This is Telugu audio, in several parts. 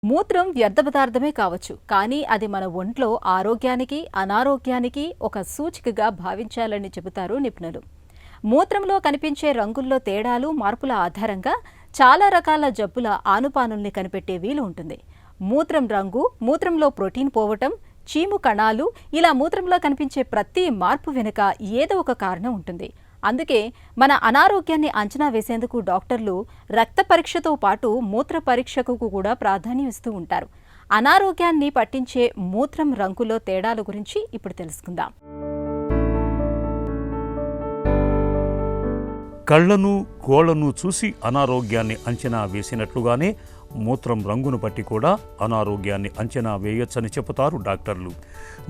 మూత్రం వ్యర్థ పదార్థమే కావచ్చు, కానీ అది మన ఒంట్లో ఆరోగ్యానికి, అనారోగ్యానికి ఒక సూచికగా భావించాలని చెబుతారు నిపుణులు. మూత్రంలో కనిపించే రంగుల్లో తేడాలు, మార్పుల ఆధారంగా చాలా రకాల జబ్బుల ఆనుపానుల్ని కనిపెట్టే వీలు ఉంటుంది. మూత్రం రంగు, మూత్రంలో ప్రోటీన్ పోవటం, చీము కణాలు, ఇలా మూత్రంలో కనిపించే ప్రతి మార్పు వెనుక ఏదో ఒక కారణం ఉంటుంది. అందుకే మన అనారోగ్యాన్ని అంచనా వేసేందుకు డాక్టర్లు రక్త పరీక్షతో పాటు మూత్ర పరీక్షకు కూడా ప్రాధాన్యం ఇస్తూ ఉంటారు. అనారోగ్యాన్ని పట్టించే మూత్రం రంగులో తేడాల గురించి ఇప్పుడు తెలుసుకుందాం. కళ్లను, గోళ్లను చూసి అనారోగ్యాన్ని అంచనా వేసినట్లుగానే మూత్రం రంగును బట్టి కూడా అనారోగ్యాన్ని అంచనా వేయొచ్చని చెబుతారు డాక్టర్లు.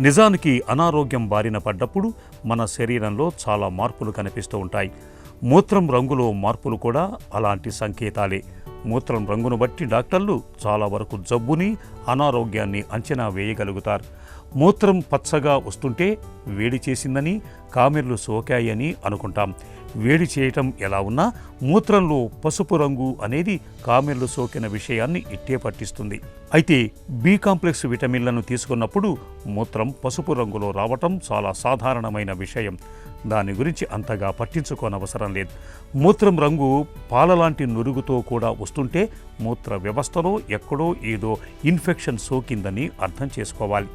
నిజానికి అనారోగ్యం బారిన పడ్డప్పుడు మన శరీరంలో చాలా మార్పులు కనిపిస్తూ ఉంటాయి. మూత్రం రంగులో మార్పులు కూడా అలాంటి సంకేతాలే. మూత్రం రంగును బట్టి డాక్టర్లు చాలా వరకు జబ్బుని, అనారోగ్యాన్ని అంచనా వేయగలుగుతారు. మూత్రం పచ్చగా వస్తుంటే వేడి చేసిందని, కామెర్లు సోకాయని అనుకుంటాం. వేడి చేయటం ఎలా ఉన్నా మూత్రంలో పసుపు రంగు అనేది కామెర్లు సోకిన విషయాన్ని ఇట్టే పట్టిస్తుంది. అయితే బి కాంప్లెక్స్ విటమిన్లను తీసుకున్నప్పుడు మూత్రం పసుపు రంగులో రావటం చాలా సాధారణమైన విషయం. దాని గురించి అంతగా పట్టించుకోనవసరం లేదు. మూత్రం రంగు పాలలాంటి నురుగుతో కూడా వస్తుంటే మూత్ర వ్యవస్థలో ఎక్కడో ఏదో ఇన్ఫెక్షన్ సోకిందని అర్థం చేసుకోవాలి.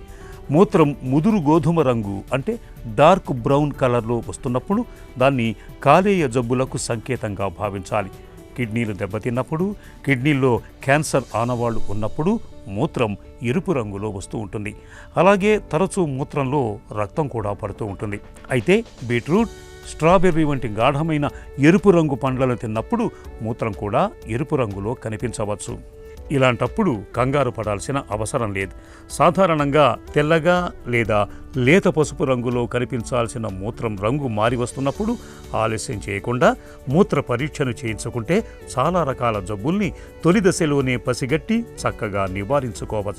మూత్రం ముదురు గోధుమ రంగు అంటే డార్క్ బ్రౌన్ కలర్లో వస్తున్నప్పుడు దాన్ని కాలేయ జబ్బులకు సంకేతంగా భావించాలి. కిడ్నీలు దెబ్బతిన్నప్పుడు, కిడ్నీల్లో క్యాన్సర్ ఆనవాళ్లు ఉన్నప్పుడు మూత్రం ఎరుపు రంగులో వస్తూ ఉంటుంది. అలాగే తరచూ మూత్రంలో రక్తం కూడా పడుతూ ఉంటుంది. అయితే బీట్రూట్, స్ట్రాబెర్రీ వంటి గాఢమైన ఎరుపు రంగు పండ్లను తిన్నప్పుడు మూత్రం కూడా ఎరుపు రంగులో కనిపించవచ్చు. ఇలాంటప్పుడు కంగారు పడాల్సిన అవసరం లేదు. సాధారణంగా తెల్లగా లేదా లేత పసుపు రంగులో కనిపించాల్సిన మూత్రం రంగు మారి వస్తున్నప్పుడు ఆలస్యం చేయకుండా మూత్ర పరీక్షను చేయించుకుంటే చాలా రకాల జబ్బుల్ని తొలి దశలోనే పసిగట్టి చక్కగా నివారించుకోవచ్చు.